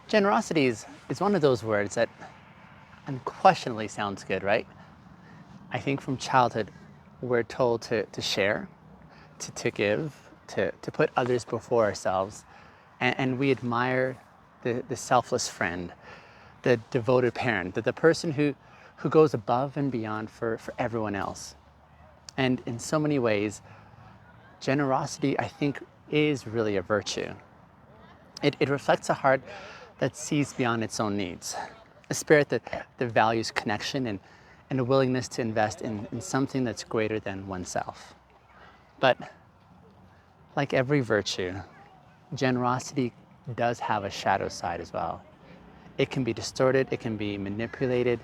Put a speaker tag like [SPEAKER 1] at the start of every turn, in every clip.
[SPEAKER 1] Generosity is one of those words that unquestionably sounds good, right? I think from childhood, we're told to share, to give, to put others before ourselves. And we admire the selfless friend, the devoted parent, the person who goes above and beyond for everyone else. And in so many ways, generosity, I think, is really a virtue. It reflects a heart that sees beyond its own needs, a spirit that values connection and a willingness to invest in something that's greater than oneself. But like every virtue, generosity does have a shadow side as well. It can be distorted, it can be manipulated,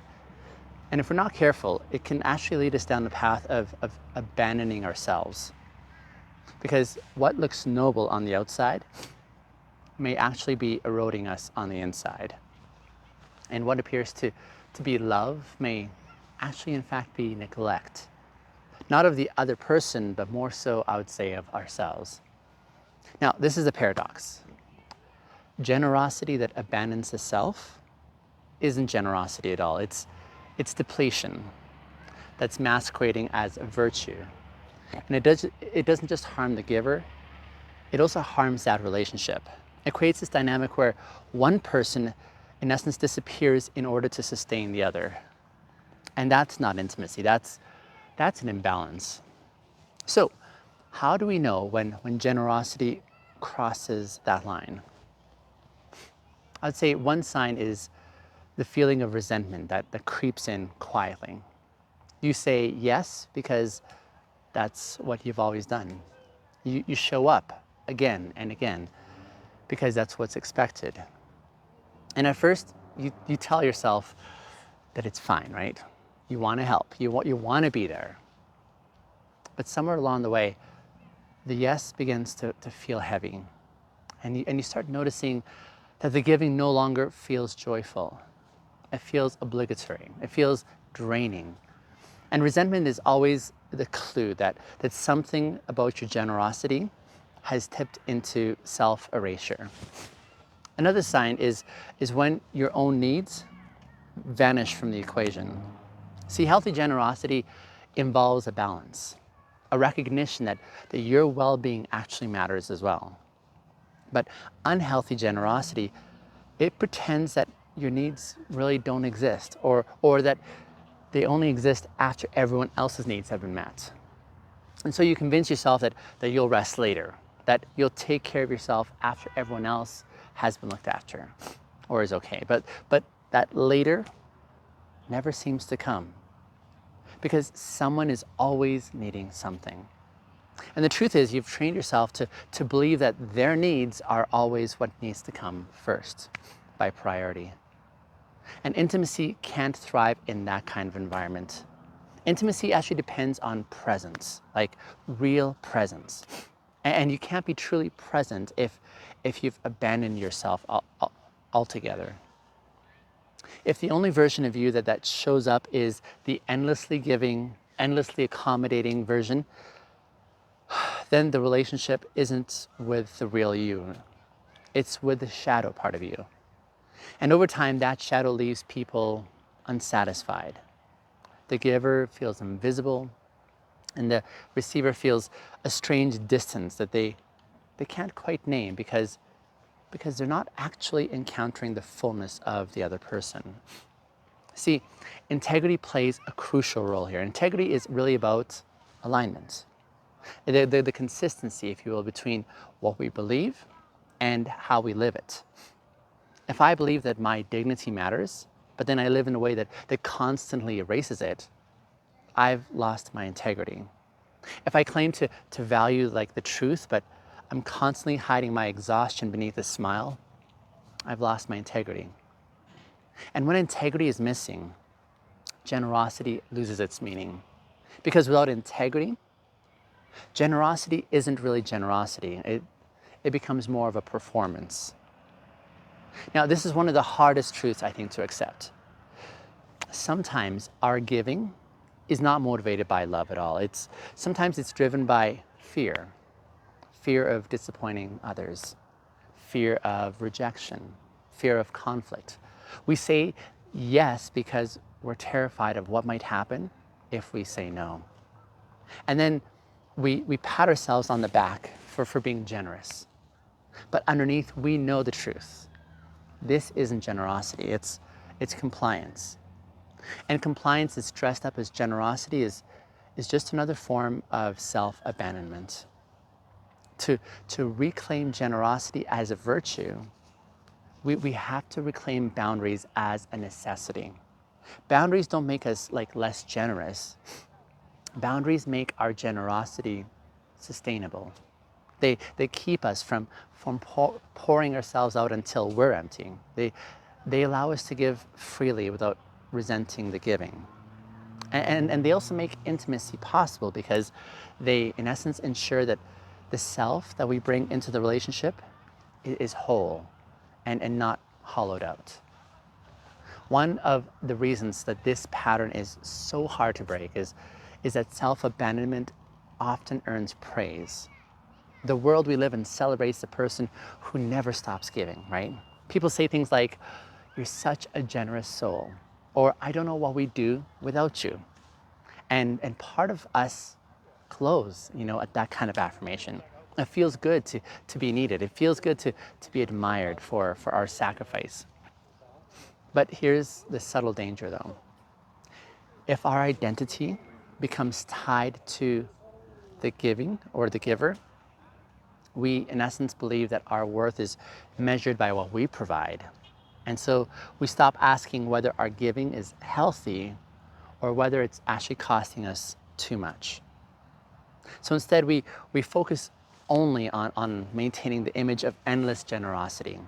[SPEAKER 1] and if we're not careful, it can actually lead us down the path of abandoning ourselves. Because what looks noble on the outside may actually be eroding us on the inside. And what appears to be love may actually in fact be neglect. Not of the other person, but more so, I would say, of ourselves. Now, this is a paradox. Generosity that abandons the self isn't generosity at all. It's depletion that's masquerading as a virtue. And it doesn't just harm the giver, it also harms that relationship. It creates this dynamic where one person, in essence, disappears in order to sustain the other. And that's not intimacy, that's an imbalance. So, how do we know when generosity crosses that line? I'd say one sign is the feeling of resentment that creeps in quietly. You say yes because that's what you've always done. You show up again and again because that's what's expected. And at first, you tell yourself that it's fine, right? You want to help, you want to be there. But somewhere along the way, the yes begins to feel heavy. And you start noticing that the giving no longer feels joyful. It feels obligatory. It feels draining. And resentment is always the clue that something about your generosity has tipped into self-erasure. Another sign is when your own needs vanish from the equation. See, healthy generosity involves a balance, a recognition that your well-being actually matters as well. But unhealthy generosity, it pretends that your needs really don't exist, or that they only exist after everyone else's needs have been met. And so you convince yourself that you'll rest later, that you'll take care of yourself after everyone else has been looked after or is okay. But that later never seems to come because someone is always needing something. And the truth is, you've trained yourself to believe that their needs are always what needs to come first by priority. And intimacy can't thrive in that kind of environment. Intimacy actually depends on presence, like real presence. And you can't be truly present if you've abandoned yourself altogether. If the only version of you that shows up is the endlessly giving, endlessly accommodating version, then the relationship isn't with the real you. It's with the shadow part of you. And over time, that shadow leaves people unsatisfied. The giver feels invisible, and the receiver feels a strange distance that they can't quite name because they're not actually encountering the fullness of the other person. See, integrity plays a crucial role here. Integrity is really about alignment. The consistency, if you will, between what we believe and how we live it. If I believe that my dignity matters, but then I live in a way that constantly erases it, I've lost my integrity. If I claim to value like the truth, but I'm constantly hiding my exhaustion beneath a smile, I've lost my integrity. And when integrity is missing, generosity loses its meaning. Because without integrity, generosity isn't really generosity. It becomes more of a performance. Now, this is one of the hardest truths, I think, to accept. Sometimes our giving is not motivated by love at all. Sometimes it's driven by fear. Fear of disappointing others, fear of rejection, fear of conflict. We say yes because we're terrified of what might happen if we say no. And then we pat ourselves on the back for being generous. But underneath, we know the truth. This isn't generosity, it's compliance. And compliance is dressed up as generosity is just another form of self-abandonment. To reclaim generosity as a virtue, we have to reclaim boundaries as a necessity. Boundaries don't make us like less generous. Boundaries make our generosity sustainable. They keep us from pouring ourselves out until we're empty. They allow us to give freely without resenting the giving. And they also make intimacy possible because they, in essence, ensure that the self that we bring into the relationship is whole and not hollowed out. One of the reasons that this pattern is so hard to break is that self-abandonment often earns praise. The world we live in celebrates the person who never stops giving, right? People say things like, "You're such a generous soul," or "I don't know what we'd do without you." And part of us glows, at that kind of affirmation. It feels good to be needed. It feels good to be admired for our sacrifice. But here's the subtle danger though. If our identity becomes tied to the giving or the giver, we in essence believe that our worth is measured by what we provide. And so we stop asking whether our giving is healthy or whether it's actually costing us too much. So instead we focus only on maintaining the image of endless generosity.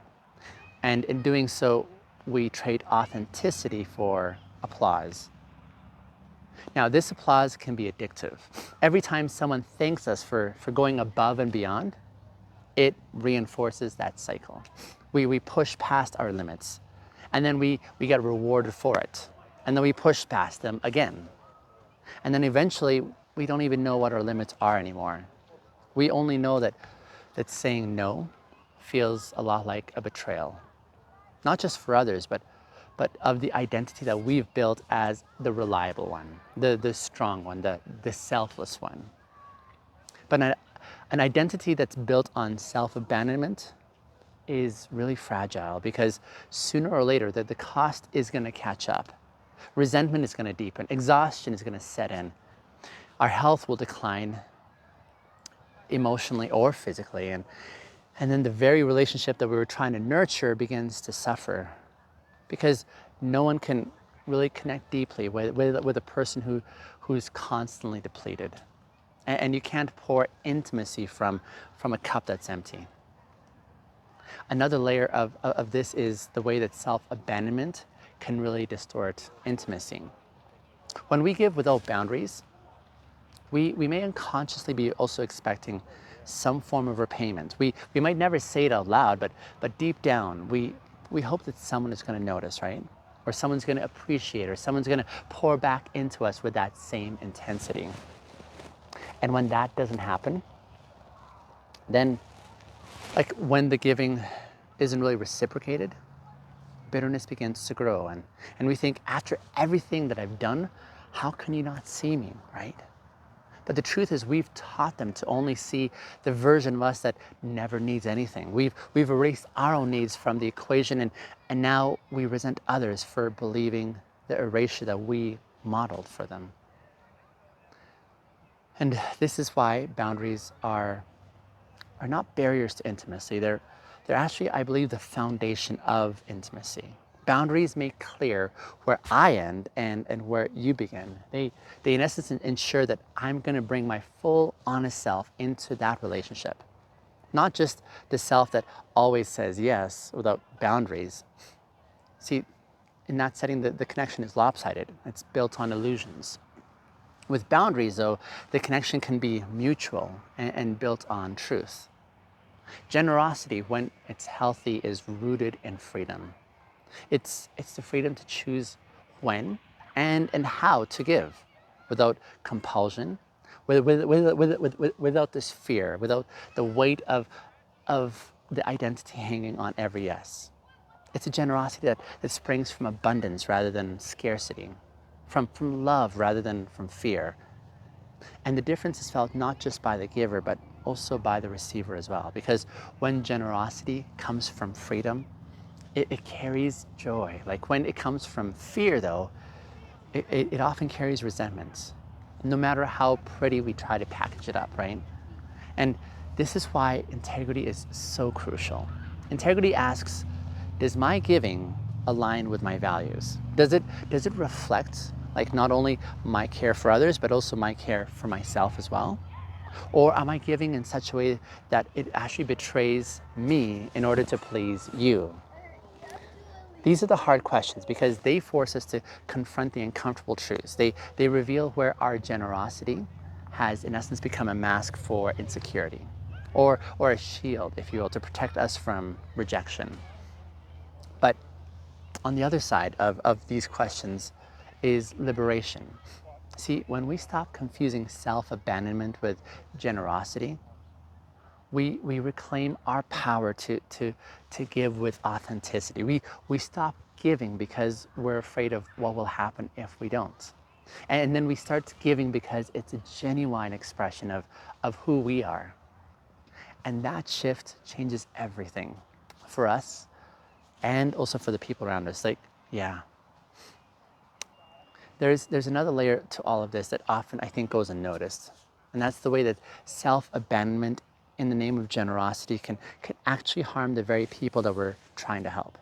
[SPEAKER 1] And in doing so, we trade authenticity for applause. Now, this applause can be addictive. Every time someone thanks us for going above and beyond, it reinforces that cycle. We push past our limits, and then we get rewarded for it. And then we push past them again. And then eventually, we don't even know what our limits are anymore. We only know that saying no feels a lot like a betrayal. Not just for others, but of the identity that we've built as the reliable one, the strong one, the selfless one. But an identity that's built on self-abandonment is really fragile because sooner or later the cost is going to catch up. Resentment is going to deepen. Exhaustion is going to set in. Our health will decline emotionally or physically. And then the very relationship that we were trying to nurture begins to suffer because no one can really connect deeply with a person who's constantly depleted. And you can't pour intimacy from a cup that's empty. Another layer of this is the way that self-abandonment can really distort intimacy. When we give without boundaries, we may unconsciously be also expecting some form of repayment. We might never say it out loud, but deep down, we hope that someone is going to notice, right? Or someone's going to appreciate, or someone's going to pour back into us with that same intensity. And when that doesn't happen, then, like when the giving isn't really reciprocated, bitterness begins to grow. And we think, after everything that I've done, how can you not see me, right? But the truth is we've taught them to only see the version of us that never needs anything. We've erased our own needs from the equation, and now we resent others for believing the erasure that we modeled for them. And this is why boundaries are not barriers to intimacy. They're actually, I believe, the foundation of intimacy. Boundaries make clear where I end and where you begin. They in essence ensure that I'm going to bring my full, honest self into that relationship. Not just the self that always says yes without boundaries. See, in that setting, the connection is lopsided. It's built on illusions. With boundaries, though, the connection can be mutual and built on truth. Generosity, when it's healthy, is rooted in freedom. It's the freedom to choose when and how to give without compulsion, without this fear, without the weight of the identity hanging on every yes. It's a generosity that springs from abundance rather than scarcity, from love rather than from fear. And the difference is felt not just by the giver, but also by the receiver as well. Because when generosity comes from freedom, it carries joy. Like when it comes from fear, though, it often carries resentment, no matter how pretty we try to package it up, right? And this is why integrity is so crucial. Integrity asks, does my giving align with my values? Does it reflect like not only my care for others, but also my care for myself as well? Or am I giving in such a way that it actually betrays me in order to please you? These are the hard questions because they force us to confront the uncomfortable truths. They reveal where our generosity has, in essence, become a mask for insecurity or a shield, if you will, to protect us from rejection. But on the other side of these questions is liberation. See, when we stop confusing self-abandonment with generosity, we reclaim our power to give with authenticity. We stop giving because we're afraid of what will happen if we don't. And then we start giving because it's a genuine expression of who we are. And that shift changes everything for us and also for the people around us. Like, yeah. There's another layer to all of this that often I think goes unnoticed. And that's the way that self-abandonment in the name of generosity can actually harm the very people that we're trying to help.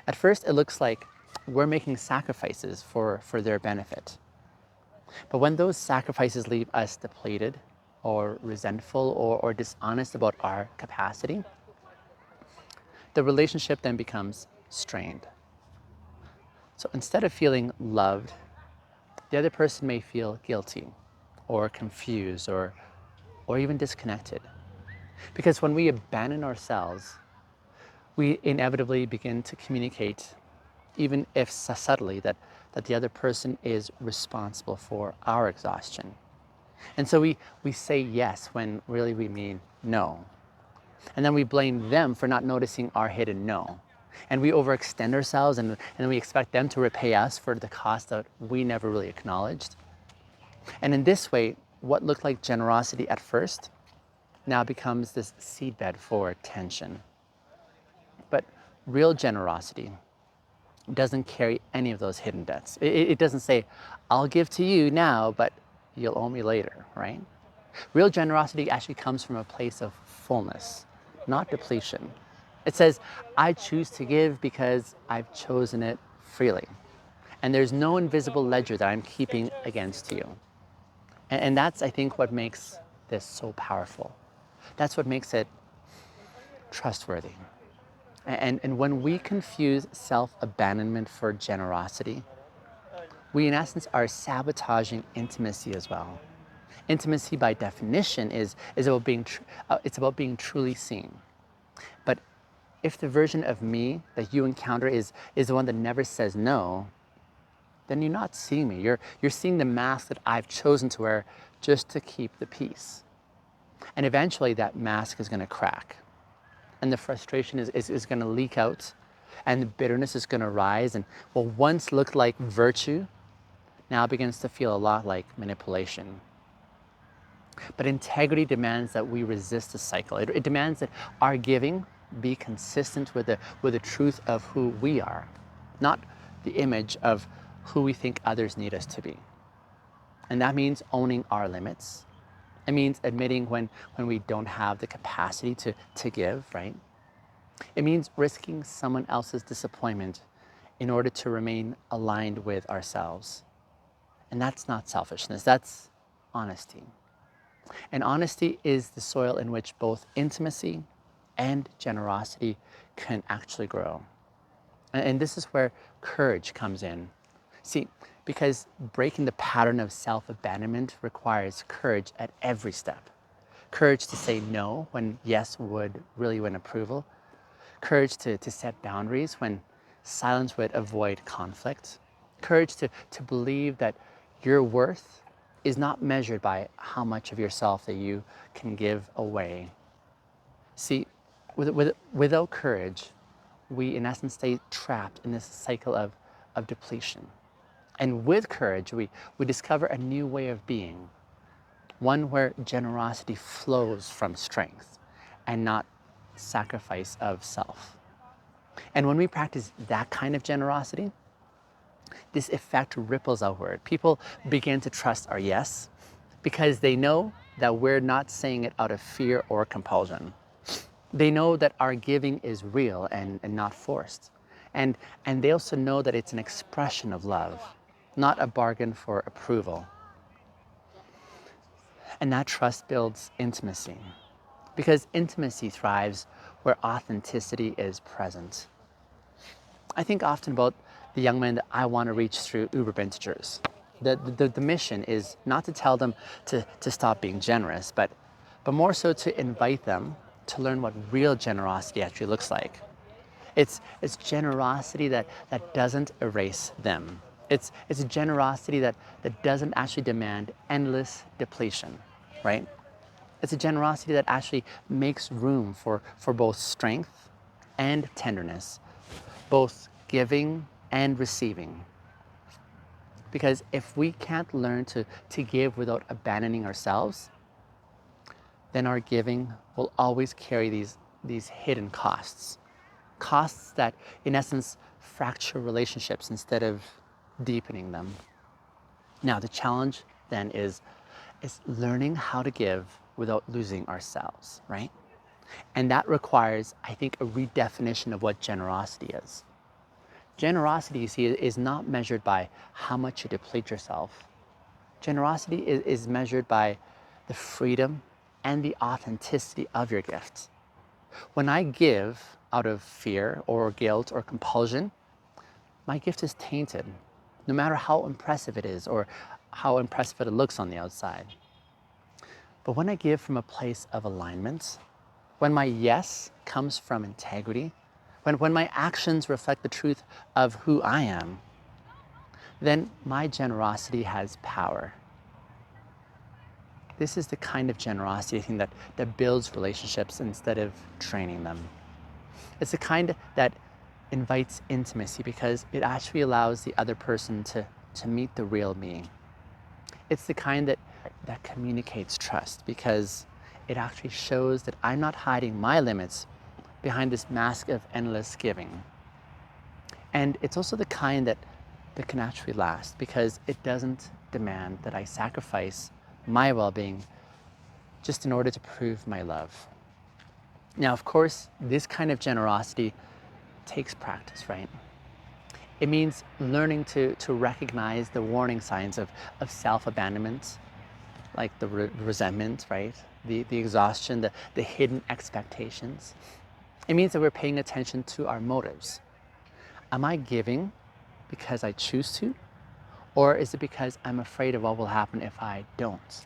[SPEAKER 1] At first, it looks like we're making sacrifices for their benefit. But when those sacrifices leave us depleted or resentful or dishonest about our capacity, the relationship then becomes strained. So instead of feeling loved, the other person may feel guilty or confused or even disconnected. Because when we abandon ourselves, we inevitably begin to communicate, even if subtly, that the other person is responsible for our exhaustion. And so we say yes when really we mean no. And then we blame them for not noticing our hidden no. And we overextend ourselves and then we expect them to repay us for the cost that we never really acknowledged. And in this way, what looked like generosity at first now becomes this seedbed for tension. But real generosity doesn't carry any of those hidden debts. It doesn't say, I'll give to you now, but you'll owe me later, right? Real generosity actually comes from a place of fullness, not depletion. It says, I choose to give because I've chosen it freely. And there's no invisible ledger that I'm keeping against you. And that's, I think, what makes this so powerful. That's what makes it trustworthy. And when we confuse self-abandonment for generosity, we in essence are sabotaging intimacy as well. Intimacy by definition is about it's about being truly seen. But if the version of me that you encounter is the one that never says no, then you're not seeing me. You're seeing the mask that I've chosen to wear just to keep the peace. And eventually that mask is going to crack. And the frustration is going to leak out. And the bitterness is going to rise. And what once looked like virtue now begins to feel a lot like manipulation. But integrity demands that we resist the cycle. It demands that our giving be consistent with the truth of who we are, not the image of who we think others need us to be. And that means owning our limits. It means admitting when we don't have the capacity to give, right? It means risking someone else's disappointment in order to remain aligned with ourselves. And that's not selfishness, that's honesty. And honesty is the soil in which both intimacy and generosity can actually grow. And this is where courage comes in. See, because breaking the pattern of self-abandonment requires courage at every step. Courage to say no when yes would really win approval. Courage to set boundaries when silence would avoid conflict. Courage to believe that your worth is not measured by how much of yourself that you can give away. See, without courage, we in essence stay trapped in this cycle of depletion. And with courage, we discover a new way of being, one where generosity flows from strength and not sacrifice of self. And when we practice that kind of generosity, this effect ripples outward. People begin to trust our yes because they know that we're not saying it out of fear or compulsion. They know that our giving is real and not forced. And they also know that it's an expression of love, not a bargain for approval. And that trust builds intimacy, because intimacy thrives where authenticity is present. I think often about the young men that I want to reach through Uber Vintagers. The mission is not to tell them to stop being generous, but more so to invite them to learn what real generosity actually looks like. It's generosity that doesn't erase them. It's a generosity that doesn't actually demand endless depletion, right? It's a generosity that actually makes room for both strength and tenderness, both giving and receiving. Because if we can't learn to give without abandoning ourselves, then our giving will always carry these hidden costs. Costs that, in essence, fracture relationships instead of deepening them. Now, the challenge then is learning how to give without losing ourselves, right? And that requires, I think, a redefinition of what generosity is. Generosity, you see, is not measured by how much you deplete yourself. Generosity is measured by the freedom and the authenticity of your gift. When I give out of fear or guilt or compulsion, my gift is tainted, no matter how impressive it is or how impressive it looks on the outside. But when I give from a place of alignment, when my yes comes from integrity, when my actions reflect the truth of who I am, then my generosity has power. This is the kind of generosity, I think, that builds relationships instead of draining them. It's the kind that invites intimacy because it actually allows the other person to meet the real me. It's the kind that communicates trust because it actually shows that I'm not hiding my limits behind this mask of endless giving. And it's also the kind that can actually last because it doesn't demand that I sacrifice my well-being just in order to prove my love. Now, of course, this kind of generosity takes practice, right? It means learning to recognize the warning signs of self-abandonment, like the resentment, right? The exhaustion, the hidden expectations. It means that we're paying attention to our motives. Am I giving because I choose to? Or is it because I'm afraid of what will happen if I don't?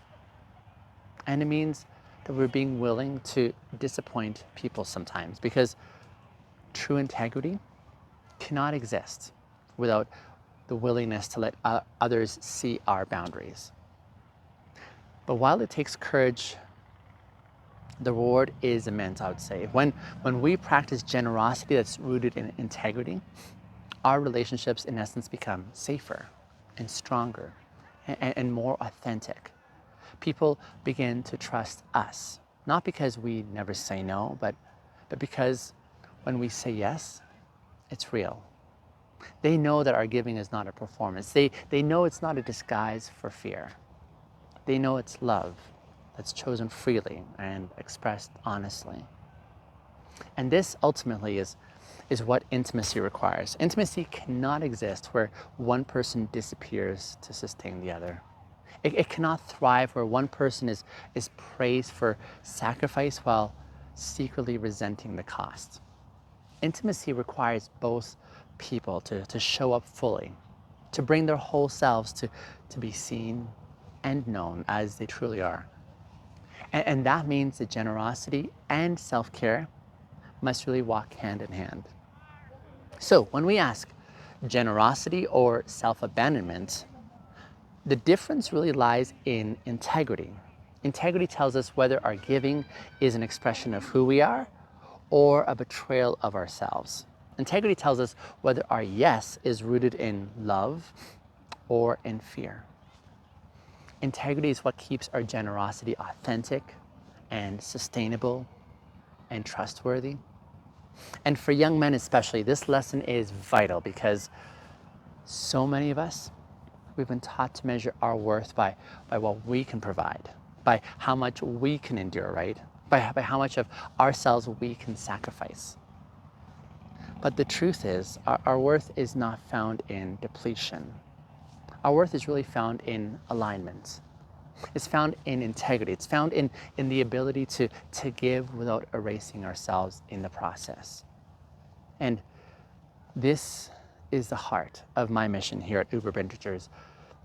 [SPEAKER 1] And it means that we're being willing to disappoint people sometimes because true integrity cannot exist without the willingness to let others see our boundaries. But while it takes courage, the reward is immense, I would say. When we practice generosity that's rooted in integrity, our relationships, in essence, become safer and stronger and more authentic. People begin to trust us, not because we never say no, but because when we say yes, it's real. They know that our giving is not a performance. They know it's not a disguise for fear. They know it's love that's chosen freely and expressed honestly. And this ultimately is what intimacy requires. Intimacy cannot exist where one person disappears to sustain the other. It cannot thrive where one person is praised for sacrifice while secretly resenting the cost. Intimacy requires both people to show up fully, to bring their whole selves to be seen and known as they truly are. And that means that generosity and self-care must really walk hand in hand. So when we ask generosity or self-abandonment, the difference really lies in integrity. Integrity tells us whether our giving is an expression of who we are or a betrayal of ourselves. Integrity tells us whether our yes is rooted in love or in fear. Integrity is what keeps our generosity authentic and sustainable and trustworthy. And for young men especially, this lesson is vital because so many of us, we've been taught to measure our worth by what we can provide, by how much we can endure, right? By how much of ourselves we can sacrifice. But the truth is, our worth is not found in depletion. Our worth is really found in alignment. It's found in integrity. It's found in the ability to give without erasing ourselves in the process. And this is the heart of my mission here at Uber Vintagers,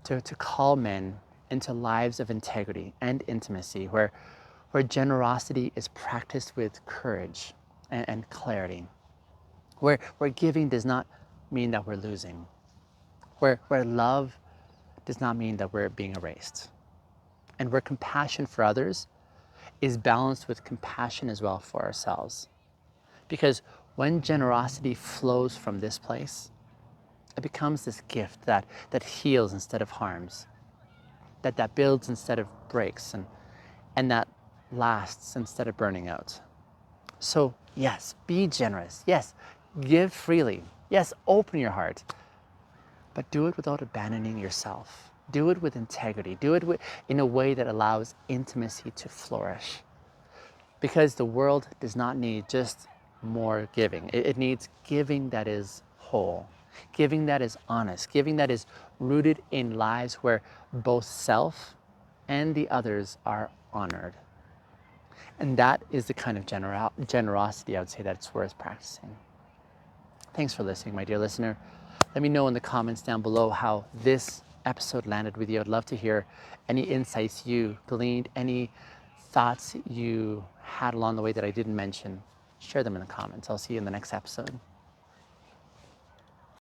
[SPEAKER 1] to call men into lives of integrity and intimacy where generosity is practiced with courage and clarity, where giving does not mean that we're losing, where love does not mean that we're being erased, and where compassion for others is balanced with compassion as well for ourselves. Because when generosity flows from this place, it becomes this gift that heals instead of harms, that builds instead of breaks, and that lasts instead of burning out. So yes, be generous. Yes, give freely. Yes, open your heart. But do it without abandoning yourself. Do it with integrity. Do it in a way that allows intimacy to flourish. Because the world does not need just more giving. It needs giving that is whole, giving that is honest, giving that is rooted in lives where both self and the others are honored. And that is the kind of generosity I would say that's worth practicing. Thanks for listening, my dear listener. Let me know in the comments down below how this episode landed with you. I'd love to hear any insights you gleaned, any thoughts you had along the way that I didn't mention. Share them in the comments. I'll see you in the next episode.